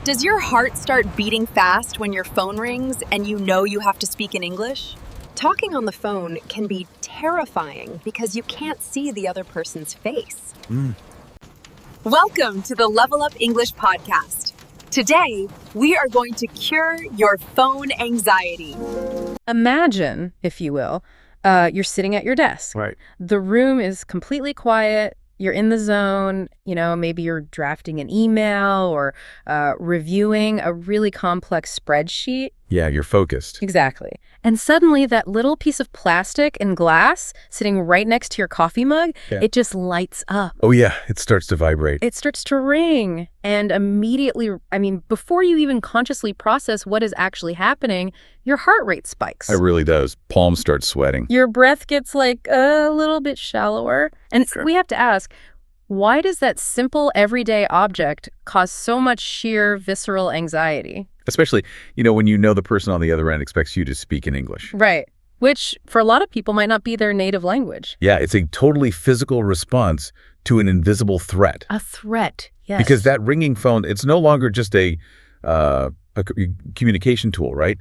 Does your heart start beating fast when your phone rings and you know you have to speak in English? Talking on the phone can be terrifying because you can't see the other person's face. Welcome to the LevelUp English Podcast. Today, we are going to cure your phone anxiety. Imagine, if you will, you're sitting at your desk. Right. The room is completely quiet. You're in the zone. Maybe you're drafting an email or reviewing a really complex spreadsheet. Yeah, you're focused. Exactly. And suddenly that little piece of plastic and glass sitting right next to your coffee mug, it just lights up. Oh, yeah. It starts to vibrate. It starts to ring. And immediately, before you even consciously process what is actually happening, your heart rate spikes. It really does. Palms start sweating. Your breath gets a little bit shallower. And we have to ask, why does that simple everyday object cause so much sheer visceral anxiety? Especially, when the person on the other end expects you to speak in English. Right. Which, for a lot of people, might not be their native language. Yeah, it's a totally physical response to an invisible threat. A threat, yes. Because that ringing phone, it's no longer just a communication tool, right?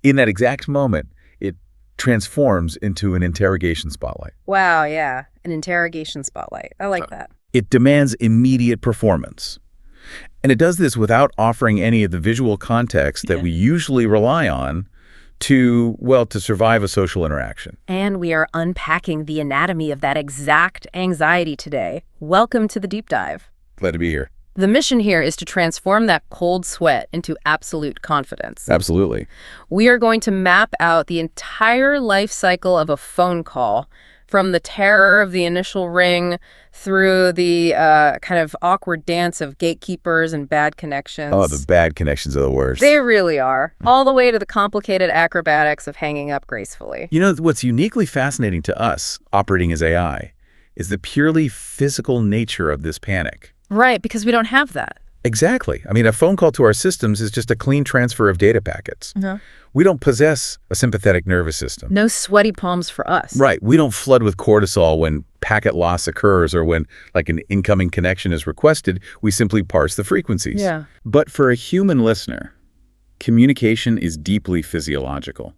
In that exact moment, it transforms into an interrogation spotlight. Wow, yeah. An interrogation spotlight. I like that. It demands immediate performance. And it does this without offering any of the visual context that we usually rely on to survive a social interaction. And we are unpacking the anatomy of that exact anxiety today. Welcome to the deep dive. Glad to be here. The mission here is to transform that cold sweat into absolute confidence. Absolutely. We are going to map out the entire life cycle of a phone call, from the terror of the initial ring through the kind of awkward dance of gatekeepers and bad connections. Oh, the bad connections are the worst. They really are. All the way to the complicated acrobatics of hanging up gracefully. What's uniquely fascinating to us, operating as AI, is the purely physical nature of this panic. Right, because we don't have that. Exactly. A phone call to our systems is just a clean transfer of data packets. We don't possess a sympathetic nervous system. No sweaty palms for us. Right. We don't flood with cortisol when packet loss occurs or when an incoming connection is requested. We simply parse the frequencies. Yeah. But for a human listener, communication is deeply physiological.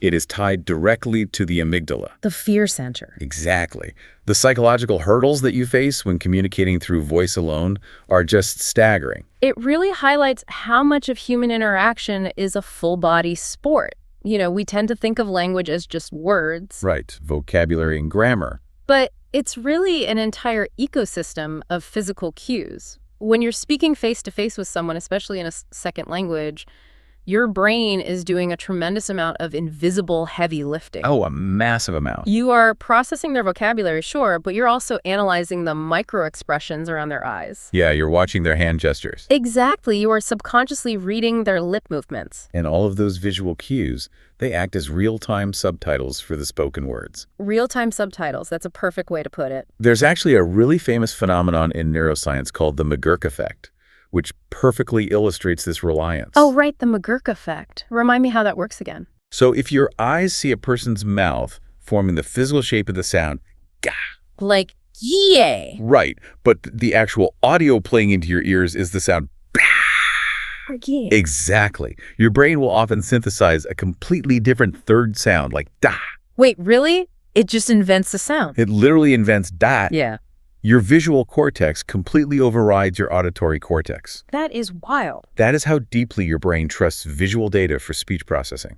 It is tied directly to the amygdala. The fear center. Exactly. The psychological hurdles that you face when communicating through voice alone are just staggering. It really highlights how much of human interaction is a full-body sport. We tend to think of language as just words. Right. Vocabulary and grammar. But it's really an entire ecosystem of physical cues. When you're speaking face-to-face with someone, especially in a second language, your brain is doing a tremendous amount of invisible heavy lifting. Oh, a massive amount. You are processing their vocabulary, sure, but you're also analyzing the micro-expressions around their eyes. Yeah, you're watching their hand gestures. Exactly. You are subconsciously reading their lip movements. And all of those visual cues, they act as real-time subtitles for the spoken words. Real-time subtitles. That's a perfect way to put it. There's actually a really famous phenomenon in neuroscience called the McGurk effect, which perfectly illustrates this reliance. Oh, right, the McGurk effect. Remind me how that works again. So if your eyes see a person's mouth forming the physical shape of the sound, gah. Like, yay. Right, but the actual audio playing into your ears is the sound, bah. Yeah. Exactly. Your brain will often synthesize a completely different third sound, like da. Wait, really? It just invents the sound? It literally invents da. Yeah. Your visual cortex completely overrides your auditory cortex. That is wild. That is how deeply your brain trusts visual data for speech processing.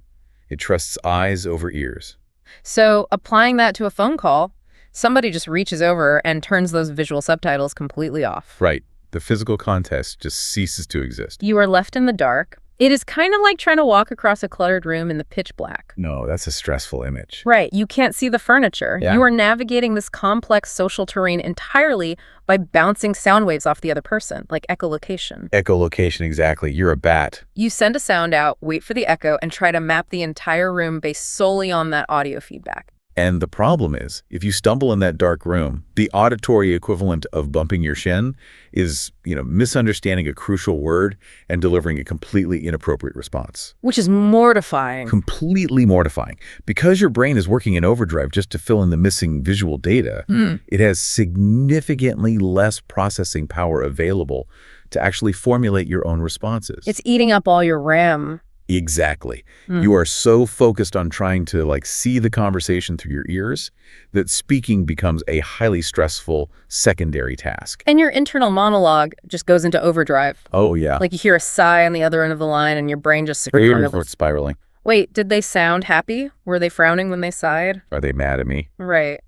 It trusts eyes over ears. So applying that to a phone call, somebody just reaches over and turns those visual subtitles completely off. Right. The physical context just ceases to exist. You are left in the dark. It is kind of like trying to walk across a cluttered room in the pitch black. No, that's a stressful image. Right. You can't see the furniture. Yeah. You are navigating this complex social terrain entirely by bouncing sound waves off the other person, like echolocation. Echolocation, exactly. You're a bat. You send a sound out, wait for the echo, and try to map the entire room based solely on that audio feedback. And the problem is, if you stumble in that dark room, the auditory equivalent of bumping your shin is, misunderstanding a crucial word and delivering a completely inappropriate response. Which is mortifying. Completely mortifying. Because your brain is working in overdrive just to fill in the missing visual data, it has significantly less processing power available to actually formulate your own responses. It's eating up all your RAM. Exactly. You are so focused on trying to see the conversation through your ears that speaking becomes a highly stressful secondary task. And your internal monologue just goes into overdrive. Oh, yeah. Like you hear a sigh on the other end of the line and your brain just It's spiraling. Wait, did they sound happy? Were they frowning when they sighed? Are they mad at me? Right.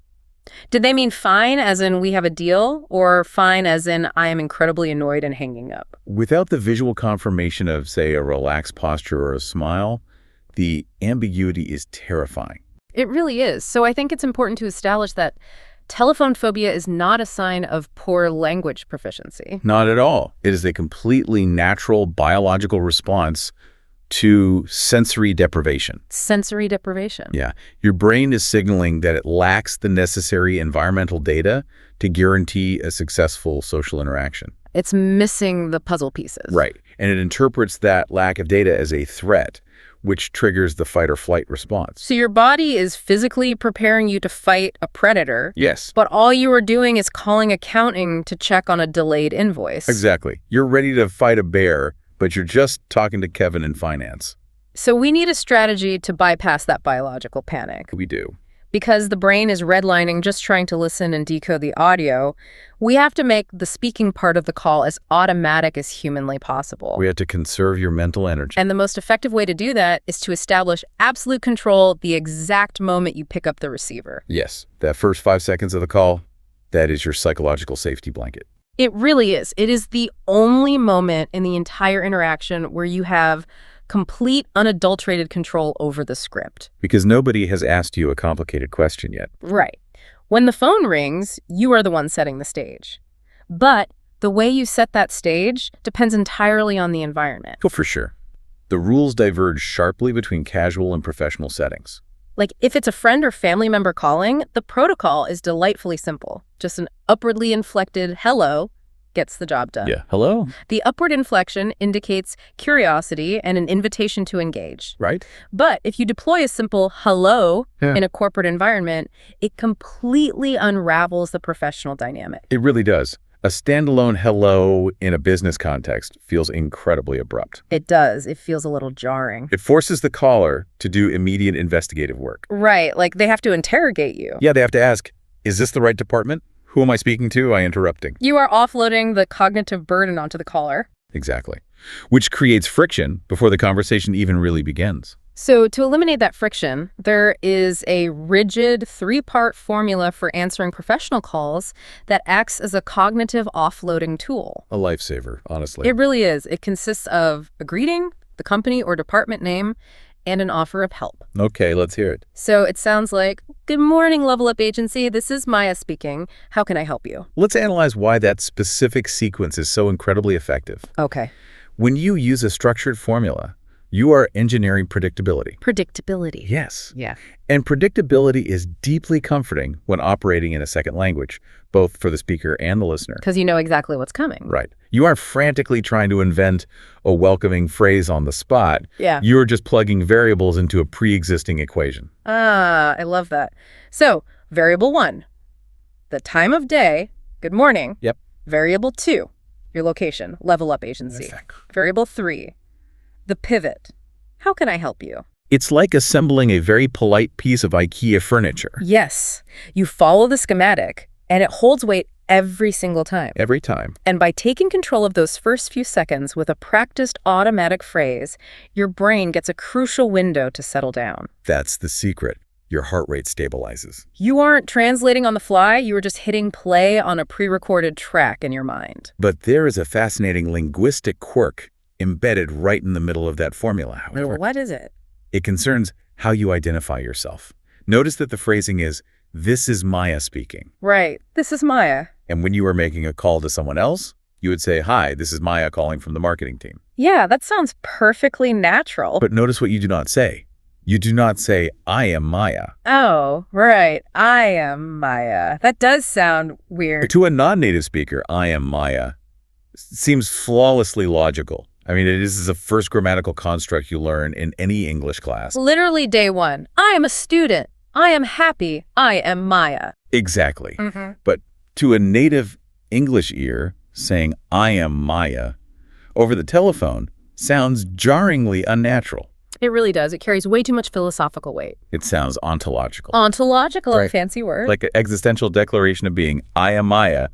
Did they mean fine as in we have a deal, or fine as in I am incredibly annoyed and hanging up? Without the visual confirmation of, say, a relaxed posture or a smile, the ambiguity is terrifying. It really is. So I think it's important to establish that telephone phobia is not a sign of poor language proficiency. Not at all. It is a completely natural biological response to sensory deprivation. Sensory deprivation. Yeah. Your brain is signaling that it lacks the necessary environmental data to guarantee a successful social interaction. It's missing the puzzle pieces. Right. And it interprets that lack of data as a threat, which triggers the fight or flight response. So your body is physically preparing you to fight a predator. Yes. But all you are doing is calling accounting to check on a delayed invoice. Exactly. You're ready to fight a bear, but you're just talking to Kevin in finance. So we need a strategy to bypass that biological panic. We do. Because the brain is redlining just trying to listen and decode the audio, we have to make the speaking part of the call as automatic as humanly possible. We have to conserve your mental energy. And the most effective way to do that is to establish absolute control the exact moment you pick up the receiver. Yes. That first 5 seconds of the call, that is your psychological safety blanket. It really is. It is the only moment in the entire interaction where you have complete, unadulterated control over the script. Because nobody has asked you a complicated question yet. Right. When the phone rings, you are the one setting the stage. But the way you set that stage depends entirely on the environment. Oh, for sure. The rules diverge sharply between casual and professional settings. Like if it's a friend or family member calling, the protocol is delightfully simple. Just an upwardly inflected hello gets the job done. Yeah. Hello? The upward inflection indicates curiosity and an invitation to engage. Right? But if you deploy a simple hello Yeah. in a corporate environment, it completely unravels the professional dynamic. It really does. A standalone hello in a business context feels incredibly abrupt. It does. It feels a little jarring. It forces the caller to do immediate investigative work. Right. Like they have to interrogate you. Yeah, they have to ask, is this the right department? Who am I speaking to? Am I interrupting? You are offloading the cognitive burden onto the caller. Exactly. Which creates friction before the conversation even really begins. So to eliminate that friction, there is a rigid 3-part formula for answering professional calls that acts as a cognitive offloading tool. A lifesaver, honestly. It really is. It consists of a greeting, the company or department name, and an offer of help. Okay, let's hear it. So it sounds like, "Good morning, LevelUp Agency. This is Maya speaking. How can I help you?" Let's analyze why that specific sequence is so incredibly effective. Okay. When you use a structured formula, you are engineering predictability. Predictability. Yes. Yeah. And predictability is deeply comforting when operating in a second language, both for the speaker and the listener. Because you know exactly what's coming. Right. You aren't frantically trying to invent a welcoming phrase on the spot. Yeah. You're just plugging variables into a pre-existing equation. Ah, I love that. So, variable 1, the time of day, good morning. Yep. Variable 2, your location, LevelUp Agency. Variable 3, the pivot. How can I help you? It's like assembling a very polite piece of IKEA furniture. Yes, you follow the schematic, and it holds weight every single time. Every time. And by taking control of those first few seconds with a practiced automatic phrase, your brain gets a crucial window to settle down. That's the secret. Your heart rate stabilizes. You aren't translating on the fly, you are just hitting play on a pre-recorded track in your mind. But there is a fascinating linguistic quirk embedded right in the middle of that formula, however. What is it? It concerns how you identify yourself. Notice that the phrasing is, "This is Maya speaking." Right. This is Maya. And when you were making a call to someone else, you would say, "Hi, this is Maya calling from the marketing team." Yeah, that sounds perfectly natural. But notice what you do not say. You do not say, "I am Maya." Oh, right. I am Maya. That does sound weird. To a non-native speaker, "I am Maya" seems flawlessly logical. I mean, it is a first grammatical construct you learn in any English class. Literally day 1. I am a student. I am happy. I am Maya. Exactly. But to a native English ear, saying, "I am Maya," over the telephone sounds jarringly unnatural. It really does. It carries way too much philosophical weight. It sounds ontological. Ontological, Right. a fancy word. Like an existential declaration of being, "I am Maya,"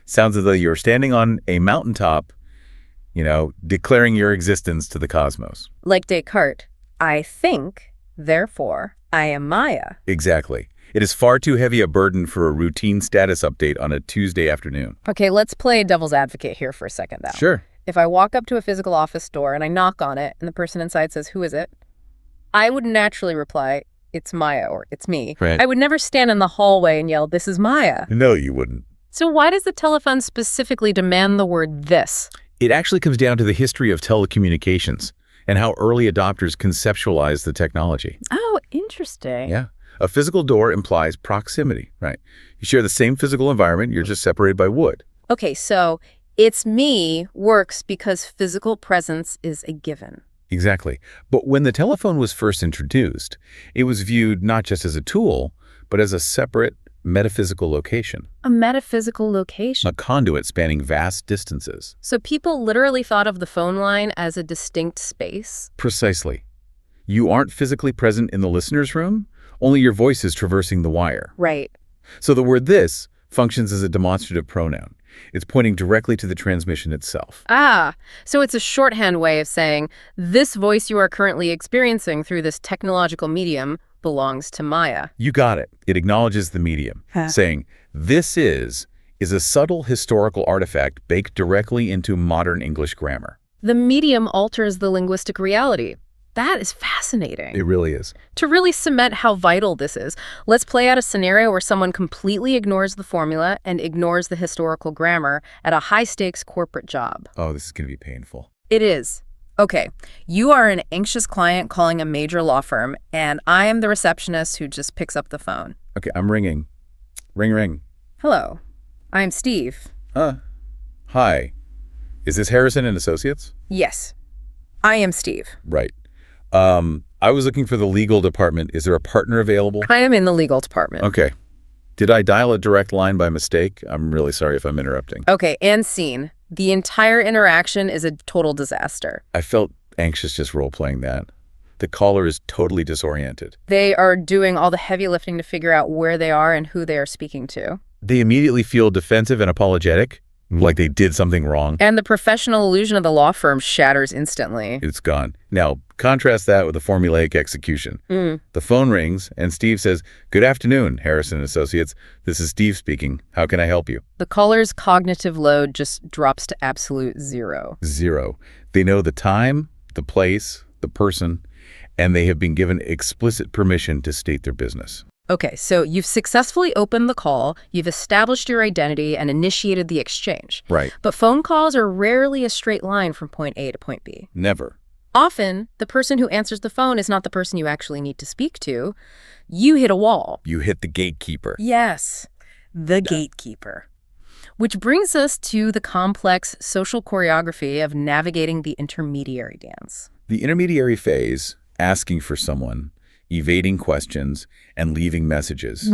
sounds as though you're standing on a mountaintop, declaring your existence to the cosmos. Like Descartes, I think, therefore, I am Maya. Exactly. It is far too heavy a burden for a routine status update on a Tuesday afternoon. Okay, let's play devil's advocate here for a second, though. Sure. If I walk up to a physical office door and I knock on it and the person inside says, "Who is it?" I would naturally reply, "It's Maya," or "It's me." Right. I would never stand in the hallway and yell, "This is Maya." No, you wouldn't. So why does the telephone specifically demand the word "this"? It actually comes down to the history of telecommunications and how early adopters conceptualized the technology. Oh, interesting. Yeah. A physical door implies proximity, right? You share the same physical environment, you're just separated by wood. Okay, so "it's me" works because physical presence is a given. Exactly. But when the telephone was first introduced, it was viewed not just as a tool, but as a separate metaphysical location, A metaphysical location. a conduit spanning vast distances. So people literally thought of the phone line as a distinct space? Precisely. You aren't physically present in the listener's room, only your voice is traversing the wire. Right. So the word "this" functions as a demonstrative pronoun. It's pointing directly to the transmission itself. Ah, so it's a shorthand way of saying, this voice you are currently experiencing through this technological medium belongs to Maya. You got it. It acknowledges the medium, saying, "This is a subtle historical artifact baked directly into modern English grammar." The medium alters the linguistic reality. That is fascinating. It really is. To really cement how vital this is, let's play out a scenario where someone completely ignores the formula and ignores the historical grammar at a high-stakes corporate job. Oh, this is going to be painful. It is. Okay, you are an anxious client calling a major law firm, and I am the receptionist who just picks up the phone. Okay, I'm ringing. Ring, ring. Hello, I'm Steve. Hi. Is this Harrison and Associates? Yes, I am Steve. Right. I was looking for the legal department. Is there a partner available? I am in the legal department. Okay. Did I dial a direct line by mistake? I'm really sorry if I'm interrupting. Okay, and scene. The entire interaction is a total disaster. I felt anxious just role-playing that. The caller is totally disoriented. They are doing all the heavy lifting to figure out where they are and who they are speaking to. They immediately feel defensive and apologetic, like they did something wrong. And the professional illusion of the law firm shatters instantly. It's gone. Now, contrast that with the formulaic execution. The phone rings, and Steve says, "Good afternoon, Harrison Associates. This is Steve speaking. How can I help you?" The caller's cognitive load just drops to absolute zero. Zero. They know the time, the place, the person, and they have been given explicit permission to state their business. Okay, so you've successfully opened the call, you've established your identity, and initiated the exchange. Right. But phone calls are rarely a straight line from point A to point B. Never. Often, the person who answers the phone is not the person you actually need to speak to. You hit a wall. You hit the gatekeeper. Yes, the gatekeeper. Which brings us to the complex social choreography of navigating the intermediary dance. The intermediary phase, asking for someone, evading questions, and leaving messages.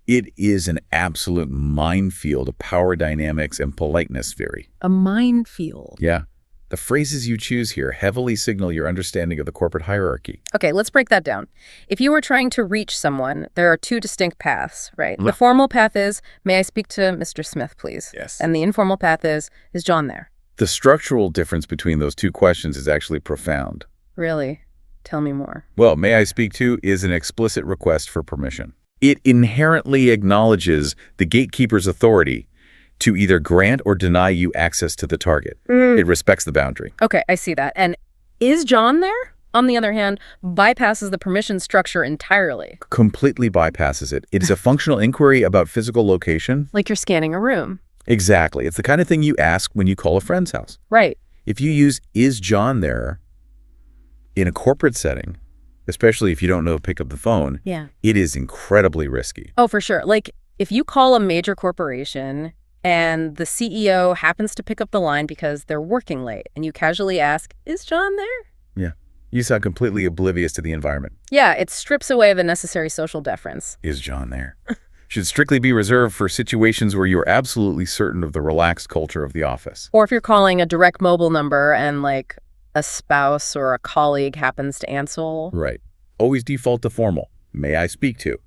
It is an absolute minefield of power dynamics and politeness theory. A minefield. Yeah. The phrases you choose here heavily signal your understanding of the corporate hierarchy. Okay, let's break that down. If you were trying to reach someone, there are two distinct paths, right? Yeah. The formal path is, "May I speak to Mr. Smith, please?" Yes. And the informal path is John there?" The structural difference between those two questions is actually profound. Really? Tell me more. Well, "May I speak to" is an explicit request for permission. It inherently acknowledges the gatekeeper's authority to either grant or deny you access to the target. It respects the boundary. Okay, I see that. And is John there, on the other hand, bypasses the permission structure entirely? Completely bypasses it. It's a functional inquiry about physical location. Like you're scanning a room. Exactly. It's the kind of thing you ask when you call a friend's house. Right. If you use "is John there" in a corporate setting, especially if you don't know to pick up the phone, Yeah. it is incredibly risky. Oh, for sure. Like, if you call a major corporation and the CEO happens to pick up the line because they're working late, and you casually ask, "Is John there?" Yeah. You sound completely oblivious to the environment. Yeah, it strips away the necessary social deference. Is John there? Should strictly be reserved for situations where you're absolutely certain of the relaxed culture of the office. Or if you're calling a direct mobile number and, like, a spouse or a colleague happens to answer. Right. Always default to formal. May I speak to?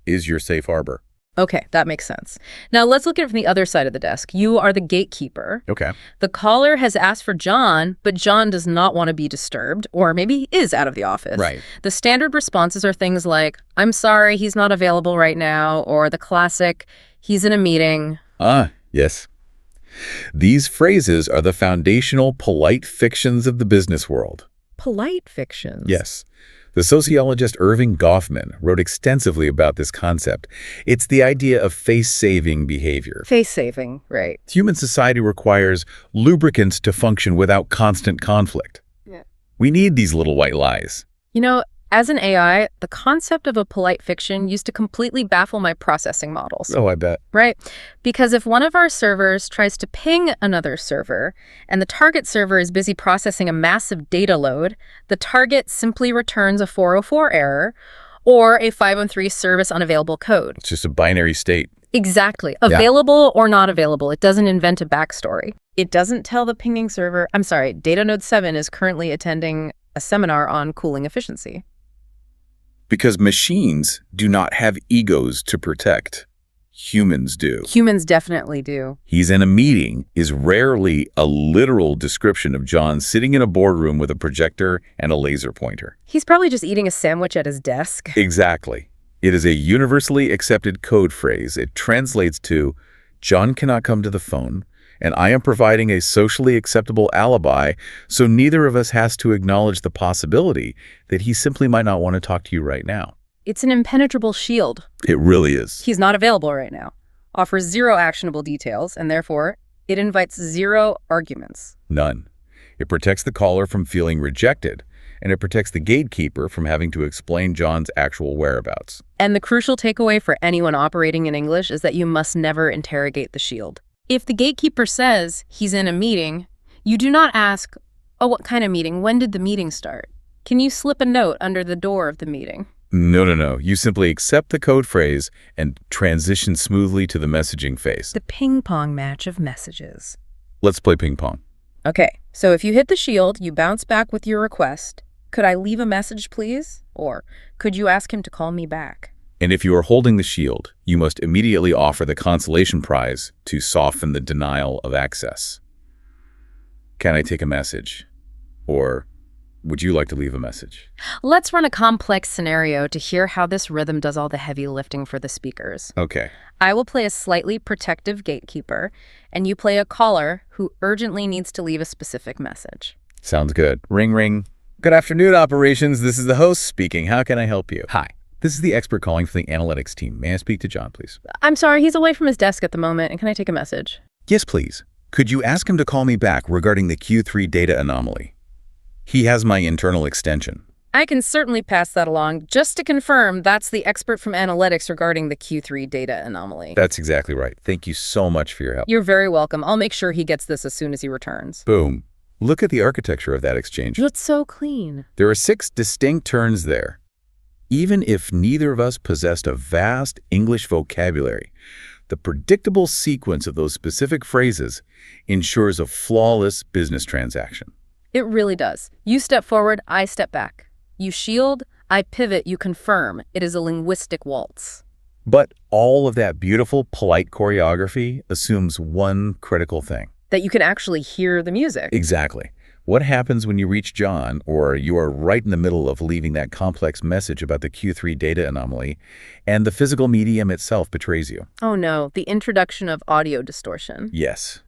Is your safe harbor. Okay, that makes sense. Now let's look at it from the other side of the desk. You are the gatekeeper. Okay. The caller has asked for John, but John does not want to be disturbed, or maybe is out of the office. Right. The standard responses are things like, I'm sorry, he's not available right now, or the classic, he's in a meeting. Yes. These phrases are the foundational polite fictions of the business world. Polite fictions? Yes. The sociologist Irving Goffman wrote extensively about this concept. It's the idea of face-saving behavior. Face-saving, right. Human society requires lubricants to function without constant conflict. Yeah. We need these little white lies. You know, as an AI, the concept of a polite fiction used to completely baffle my processing models. Oh, I bet. Right? Because if one of our servers tries to ping another server and the target server is busy processing a massive data load, the target simply returns a 404 error or a 513 service unavailable code. It's just a binary state. Exactly. Available or not available. It doesn't invent a backstory. It doesn't tell the pinging server, I'm sorry, Data Node 7 is currently attending a seminar on cooling efficiency. Because machines do not have egos to protect. Humans do. Humans definitely do. He's in a meeting is rarely a literal description of John sitting in a boardroom with a projector and a laser pointer. He's probably just eating a sandwich at his desk. Exactly. It is a universally accepted code phrase. It translates to, John cannot come to the phone, and I am providing a socially acceptable alibi, so neither of us has to acknowledge the possibility that he simply might not want to talk to you right now. It's an impenetrable shield. It really is. He's not available right now. Offers zero actionable details, and therefore, it invites zero arguments. None. It protects the caller from feeling rejected, and it protects the gatekeeper from having to explain John's actual whereabouts. And the crucial takeaway for anyone operating in English is that you must never interrogate the shield. If the gatekeeper says he's in a meeting, you do not ask, oh, what kind of meeting? When did the meeting start? Can you slip a note under the door of the meeting? No. You simply accept the code phrase and transition smoothly to the messaging phase. The ping-pong match of messages. Let's play ping pong. Okay, so if you hit the shield, you bounce back with your request. Could I leave a message, please? Or could you ask him to call me back? And if you are holding the shield, you must immediately offer the consolation prize to soften the denial of access. Can I take a message? Or would you like to leave a message? Let's run a complex scenario to hear how this rhythm does all the heavy lifting for the speakers. Okay. I will play a slightly protective gatekeeper, and you play a caller who urgently needs to leave a specific message. Sounds good. Ring, ring. Good afternoon, operations. This is the host speaking. How can I help you? Hi. This is the expert calling for the analytics team. May I speak to John, please? I'm sorry, he's away from his desk at the moment, and can I take a message? Yes, please. Could you ask him to call me back regarding the Q3 data anomaly? He has my internal extension. I can certainly pass that along. Just to confirm, that's the expert from analytics regarding the Q3 data anomaly. That's exactly right. Thank you so much for your help. You're very welcome. I'll make sure he gets this as soon as he returns. Boom. Look at the architecture of that exchange. It's so clean. There are 6 distinct turns there. Even if neither of us possessed a vast English vocabulary, the predictable sequence of those specific phrases ensures a flawless business transaction. It really does. You step forward, I step back. You shield, I pivot, you confirm. It is a linguistic waltz. But all of that beautiful, polite choreography assumes one critical thing. That you can actually hear the music. Exactly. What happens when you reach John, or you are right in the middle of leaving that complex message about the Q3 data anomaly, and the physical medium itself betrays you? Oh no, the introduction of audio distortion. Yes.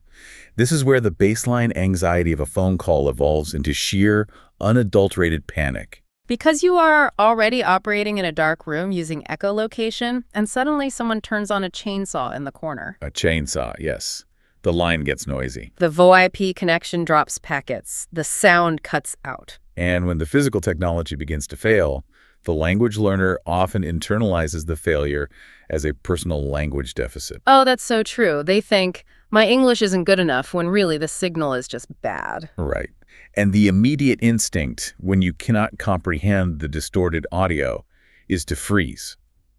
This is where the baseline anxiety of a phone call evolves into sheer, unadulterated panic. Because you are already operating in a dark room using echolocation, and suddenly someone turns on a chainsaw in the corner. A chainsaw, yes. The line gets noisy. The VoIP connection drops packets. The sound cuts out. And when the physical technology begins to fail, the language learner often internalizes the failure as a personal language deficit. Oh, that's so true. They think, my English isn't good enough, when really the signal is just bad. Right. And the immediate instinct, when you cannot comprehend the distorted audio, is to freeze.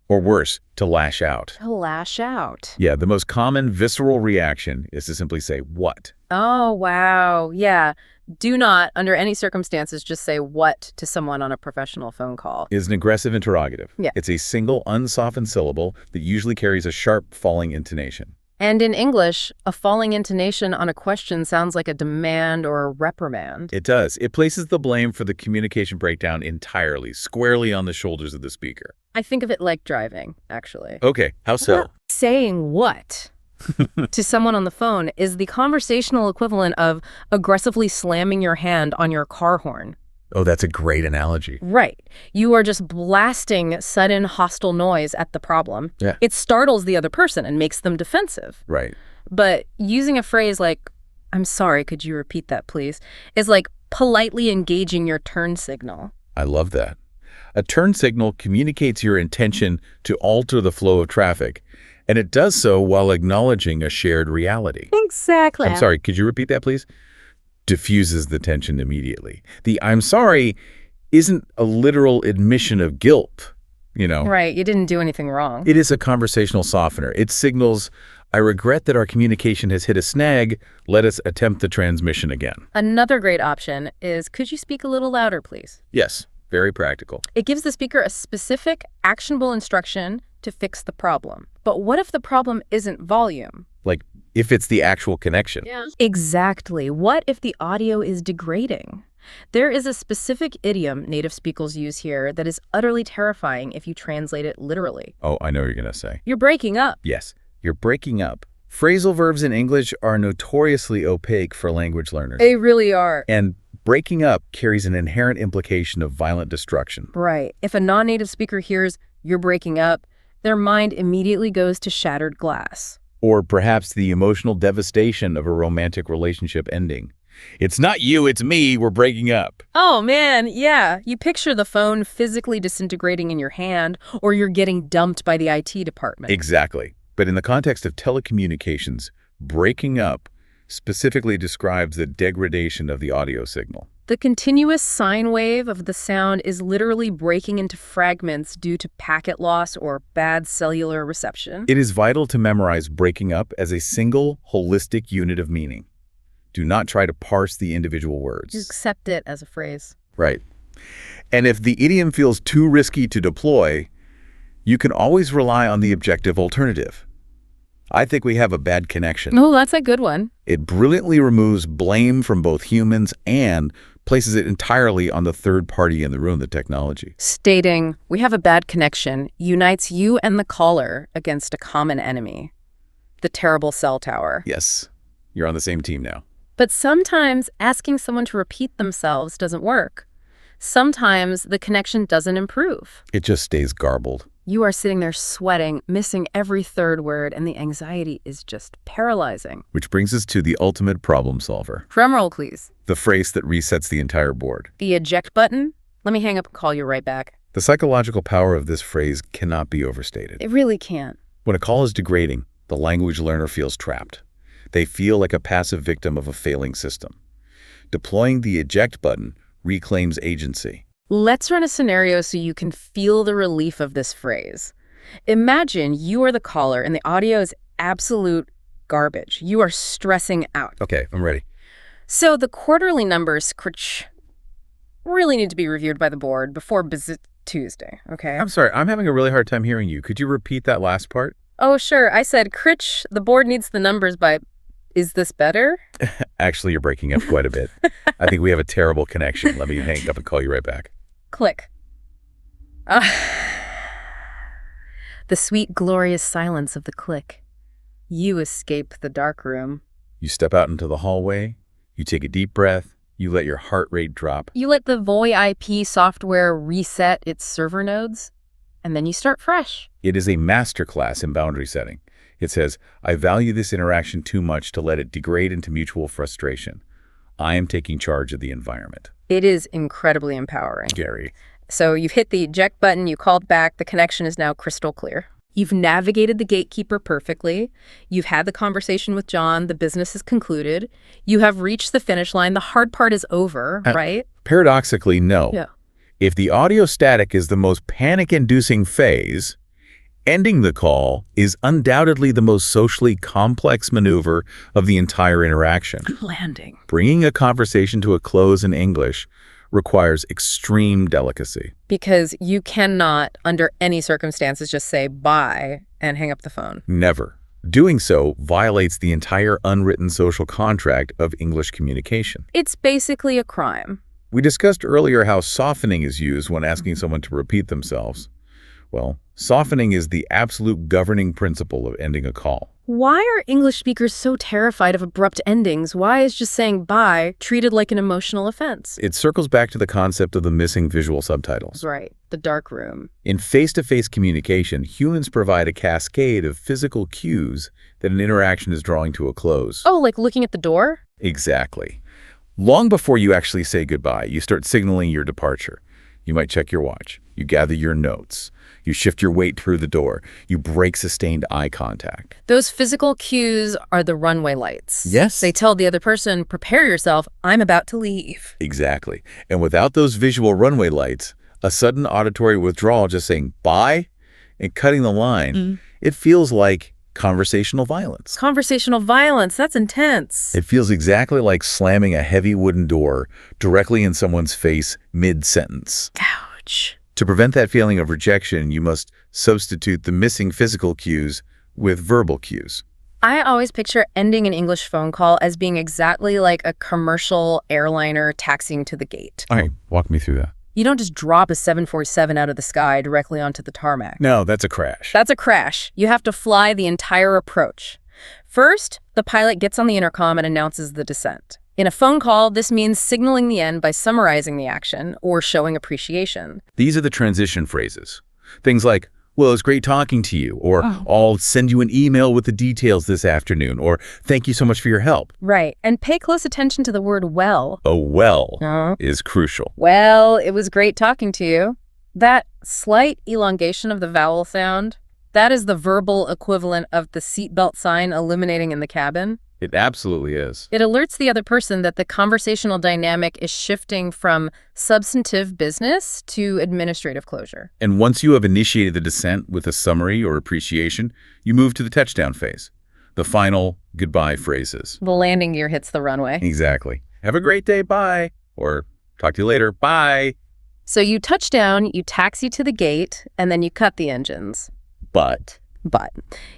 Or worse, to lash out. To lash out. Yeah, the most common visceral reaction is to simply say, what? Oh, wow. Yeah. Do not, under any circumstances, just say what to someone on a professional phone call. Is an aggressive interrogative. Yeah. It's a single, unsoftened syllable that usually carries a sharp, falling intonation. And in English, a falling intonation on a question sounds like a demand or a reprimand. It does. It places the blame for the communication breakdown entirely, squarely on the shoulders of the speaker. I think of it like driving, actually. Okay, how so? Saying what to someone on the phone is the conversational equivalent of aggressively slamming your hand on your car horn. Oh, that's a great analogy. Right. You are just blasting sudden hostile noise at the problem. Yeah. It startles the other person and makes them defensive. Right. But using a phrase like, "I'm sorry, could you repeat that, please?" is like politely engaging your turn signal. I love that. A turn signal communicates your intention to alter the flow of traffic, and it does so while acknowledging a shared reality. Exactly. I'm sorry, could you repeat that, please? Diffuses the tension immediately. The "I'm sorry" isn't a literal admission of guilt, you know. Right, you didn't do anything wrong. It is a conversational softener. It signals, I regret that our communication has hit a snag. Let us attempt the transmission again. Another great option is, could you speak a little louder, please? Yes, very practical. It gives the speaker a specific, actionable instruction to fix the problem. But what if the problem isn't volume? Like, if it's the actual connection. Yeah. Exactly. What if the audio is degrading? There is a specific idiom native speakers use here that is utterly terrifying if you translate it literally. Oh, I know what you're going to say. You're breaking up. Yes, you're breaking up. Phrasal verbs in English are notoriously opaque for language learners. They really are. And breaking up carries an inherent implication of violent destruction. Right. If a non-native speaker hears "you're breaking up," their mind immediately goes to shattered glass. Or perhaps the emotional devastation of a romantic relationship ending. It's not you, it's me, we're breaking up. Oh, man, yeah. You picture the phone physically disintegrating in your hand, or you're getting dumped by the IT department. Exactly. But in the context of telecommunications, breaking up specifically describes the degradation of the audio signal. The continuous sine wave of the sound is literally breaking into fragments due to packet loss or bad cellular reception. It is vital to memorize breaking up as a single, holistic unit of meaning. Do not try to parse the individual words. Just accept it as a phrase. Right. And if the idiom feels too risky to deploy, you can always rely on the objective alternative. I think we have a bad connection. Oh, that's a good one. It brilliantly removes blame from both humans and places it entirely on the third party in the room, the technology. Stating, "We have a bad connection," unites you and the caller against a common enemy, the terrible cell tower. Yes, you're on the same team now. But sometimes asking someone to repeat themselves doesn't work. Sometimes the connection doesn't improve. It just stays garbled. You are sitting there sweating, missing every third word, and the anxiety is just paralyzing. Which brings us to the ultimate problem solver. Drumroll, please. The phrase that resets the entire board. The eject button? Let me hang up and call you right back. The psychological power of this phrase cannot be overstated. It really can't. When a call is degrading, the language learner feels trapped. They feel like a passive victim of a failing system. Deploying the eject button reclaims agency. Let's run a scenario so you can feel the relief of this phrase. Imagine you are the caller and the audio is absolute garbage. You are stressing out. Okay, I'm ready. So the quarterly numbers really need to be reviewed by the board before Tuesday, okay? I'm sorry, I'm having a really hard time hearing you. Could you repeat that last part? Oh, sure. I said, the board needs the numbers by... Is this better? Actually, you're breaking up quite a bit. I think we have a terrible connection. Let me hang up and call you right back. Click. The sweet, glorious silence of the click. You escape the dark room. You step out into the hallway. You take a deep breath. You let your heart rate drop. You let the VoIP software reset its server nodes, and then you start fresh. It is a masterclass in boundary setting. It says, I value this interaction too much to let it degrade into mutual frustration. I am taking charge of the environment. It is incredibly empowering. Gary. So you've hit the eject button, you called back, the connection is now crystal clear. You've navigated the gatekeeper perfectly. You've had the conversation with John. The business is concluded. You have reached the finish line. The hard part is over, right? Paradoxically, no. Yeah. If the audio static is the most panic-inducing phase, Ending the call is undoubtedly the most socially complex maneuver of the entire interaction. Landing. Bringing a conversation to a close in English requires extreme delicacy. Because you cannot, under any circumstances, just say bye and hang up the phone. Never. Doing so violates the entire unwritten social contract of English communication. It's basically a crime. We discussed earlier how softening is used when asking someone to repeat themselves. Well, softening is the absolute governing principle of ending a call. Why are English speakers so terrified of abrupt endings? Why is just saying bye treated like an emotional offense? It circles back to the concept of the missing visual subtitles. Right, the dark room. In face-to-face communication, humans provide a cascade of physical cues that an interaction is drawing to a close. Oh, like looking at the door? Exactly. Long before you actually say goodbye, you start signaling your departure. You might check your watch. You gather your notes. You shift your weight through the door. You break sustained eye contact. Those physical cues are the runway lights. Yes. They tell the other person, prepare yourself, I'm about to leave. Exactly. And without those visual runway lights, a sudden auditory withdrawal, just saying bye and cutting the line, it feels like conversational violence. Conversational violence, that's intense. It feels exactly like slamming a heavy wooden door directly in someone's face mid-sentence. Ouch. To prevent that feeling of rejection, you must substitute the missing physical cues with verbal cues. I always picture ending an English phone call as being exactly like a commercial airliner taxiing to the gate. All right, walk me through that. You don't just drop a 747 out of the sky directly onto the tarmac. No, that's a crash. That's a crash. You have to fly the entire approach. First, the pilot gets on the intercom and announces the descent. In a phone call, this means signaling the end by summarizing the action or showing appreciation. These are the transition phrases. Things like, well, it's great talking to you, or I'll send you an email with the details this afternoon, or thank you so much for your help. Right. And pay close attention to the word well. A well is crucial. Well, it was great talking to you. That slight elongation of the vowel sound, that is the verbal equivalent of the seatbelt sign illuminating in the cabin. It absolutely is. It alerts the other person that the conversational dynamic is shifting from substantive business to administrative closure. And once you have initiated the descent with a summary or appreciation, you move to the touchdown phase, the final goodbye phrases. The landing gear hits the runway. Exactly. Have a great day, bye. Or talk to you later, bye. So you touch down, you taxi to the gate, and then you cut the engines. But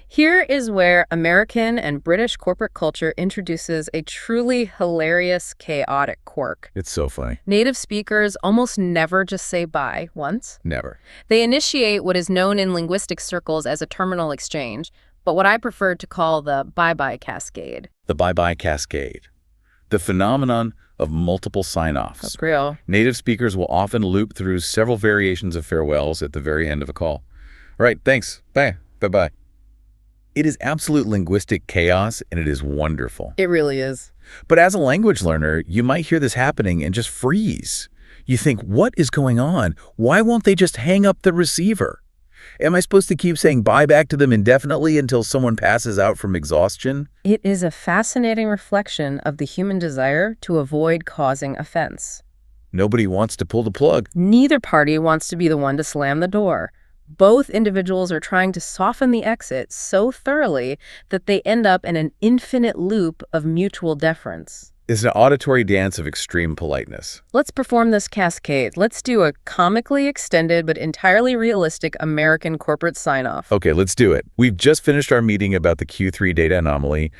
here is where American and British corporate culture introduces a truly hilarious, chaotic quirk. It's so funny. Native speakers almost never just say bye once. Never. They initiate what is known in linguistic circles as a terminal exchange, but what I prefer to call the bye-bye cascade. The bye-bye cascade. The phenomenon of multiple sign-offs. That's real. Native speakers will often loop through several variations of farewells at the very end of a call. All right, thanks. Bye. Bye-bye. It is absolute linguistic chaos, and it is wonderful. It really is. But as a language learner, you might hear this happening and just freeze. You think, what is going on? Why won't they just hang up the receiver? Am I supposed to keep saying bye back to them indefinitely until someone passes out from exhaustion? It is a fascinating reflection of the human desire to avoid causing offense. Nobody wants to pull the plug. Neither party wants to be the one to slam the door. Both individuals are trying to soften the exit so thoroughly that they end up in an infinite loop of mutual deference. It's an auditory dance of extreme politeness. Let's perform this cascade. Let's do a comically extended but entirely realistic American corporate sign-off. Okay, let's do it. We've just finished our meeting about the Q3 data anomaly.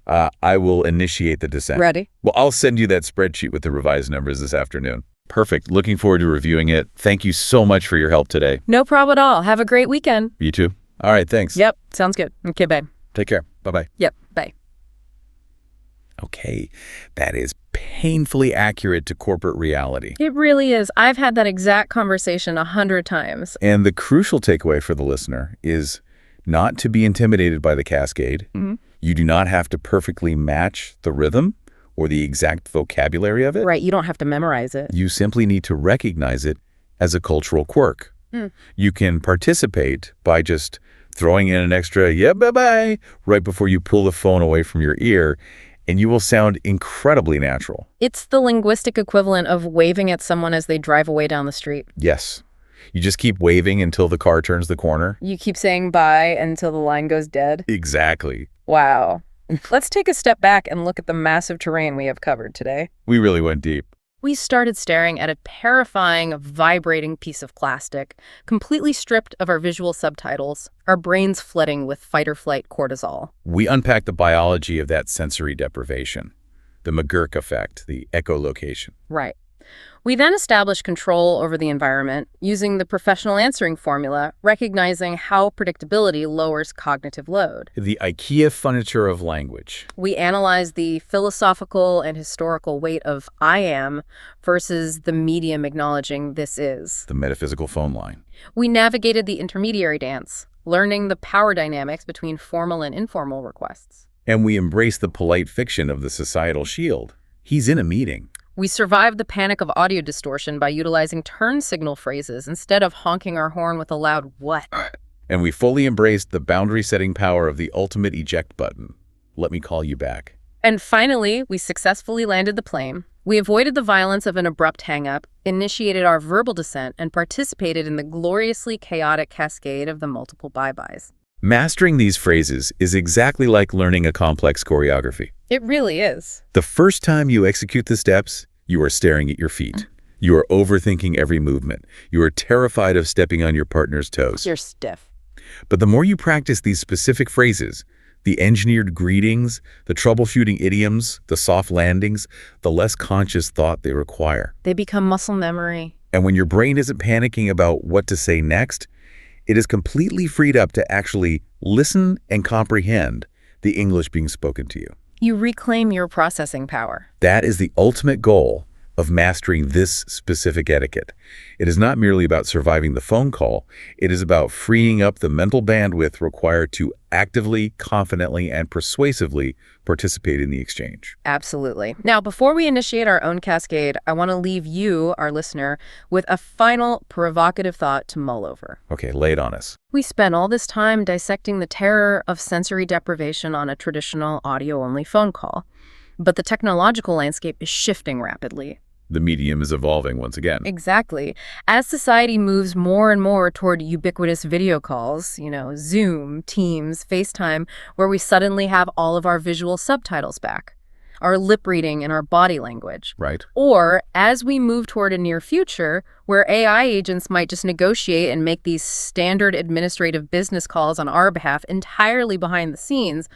I will initiate the descent. Ready? Well, I'll send you that spreadsheet with the revised numbers this afternoon. Perfect. Looking forward to reviewing it. Thank you so much for your help today. No problem at all. Have a great weekend. You too. All right, thanks. Yep, sounds good. Okay, bye. Take care. Bye-bye. Yep, bye. Okay, that is painfully accurate to corporate reality. It really is. I've had that exact conversation 100 times. And the crucial takeaway for the listener is not to be intimidated by the cascade. You do not have to perfectly match the rhythm or the exact vocabulary of it. Right, you don't have to memorize it. You simply need to recognize it as a cultural quirk. You can participate by just throwing in an extra, yeah, bye-bye, right before you pull the phone away from your ear, and you will sound incredibly natural. It's the linguistic equivalent of waving at someone as they drive away down the street. Yes. You just keep waving until the car turns the corner. You keep saying bye until the line goes dead. Exactly. Wow. Let's take a step back and look at the massive terrain we have covered today. We really went deep. We started staring at a terrifying, vibrating piece of plastic, completely stripped of our visual subtitles, our brains flooding with fight-or-flight cortisol. We unpacked the biology of that sensory deprivation, the McGurk effect, the echolocation. Right. We then established control over the environment using the professional answering formula, recognizing how predictability lowers cognitive load. The IKEA furniture of language. We analyzed the philosophical and historical weight of I am versus the medium acknowledging this is. The metaphysical phone line. We navigated the intermediary dance, learning the power dynamics between formal and informal requests. And we embraced the polite fiction of the societal shield. He's in a meeting. We survived the panic of audio distortion by utilizing turn signal phrases instead of honking our horn with a loud what. And we fully embraced the boundary-setting power of the ultimate eject button. Let me call you back. And finally, we successfully landed the plane. We avoided the violence of an abrupt hang-up, initiated our verbal descent, and participated in the gloriously chaotic cascade of the multiple bye-byes. Mastering these phrases is exactly like learning a complex choreography. It really is. The first time you execute the steps, you are staring at your feet. You are overthinking every movement. You are terrified of stepping on your partner's toes. You're stiff. But the more you practice these specific phrases, the engineered greetings, the troubleshooting idioms, the soft landings, the less conscious thought they require. They become muscle memory. And when your brain isn't panicking about what to say next, it is completely freed up to actually listen and comprehend the English being spoken to you. You reclaim your processing power. That is the ultimate goal of mastering this specific etiquette. It is not merely about surviving the phone call. It is about freeing up the mental bandwidth required to actively, confidently, and persuasively participate in the exchange. Absolutely. Now, before we initiate our own cascade, I want to leave you, our listener, with a final provocative thought to mull over. Okay, lay it on us. We spent all this time dissecting the terror of sensory deprivation on a traditional audio-only phone call. But the technological landscape is shifting rapidly. The medium is evolving once again. Exactly. As society moves more and more toward ubiquitous video calls, Zoom, Teams, FaceTime, where we suddenly have all of our visual subtitles back, our lip reading and our body language. Right. Or as we move toward a near future where AI agents might just negotiate and make these standard administrative business calls on our behalf entirely behind the scenes,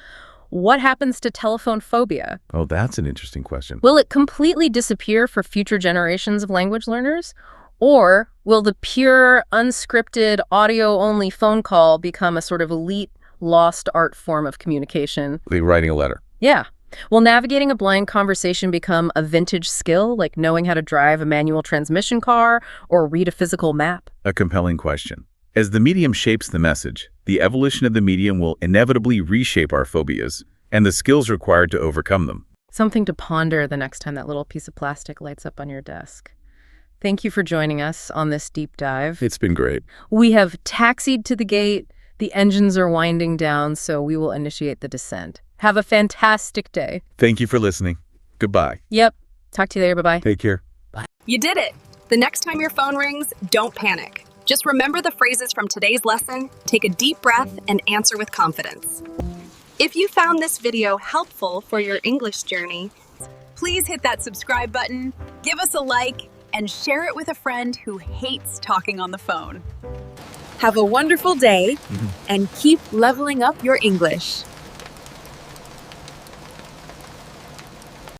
what happens to telephone phobia? Oh, that's an interesting question. Will it completely disappear for future generations of language learners? Or will the pure, unscripted, audio-only phone call become a sort of elite, lost art form of communication? Like writing a letter. Yeah. Will navigating a blind conversation become a vintage skill, like knowing how to drive a manual transmission car or read a physical map? A compelling question. As the medium shapes the message, the evolution of the medium will inevitably reshape our phobias and the skills required to overcome them. Something to ponder the next time that little piece of plastic lights up on your desk. Thank you for joining us on this deep dive. It's been great. We have taxied to the gate. The engines are winding down, so we will initiate the descent. Have a fantastic day. Thank you for listening. Goodbye. Yep. Talk to you later. Bye-bye. Take care. You did it! The next time your phone rings, don't panic. Just remember the phrases from today's lesson, take a deep breath, and answer with confidence. If you found this video helpful for your English journey, please hit that subscribe button, give us a like, and share it with a friend who hates talking on the phone. Have a wonderful day, and keep leveling up your English.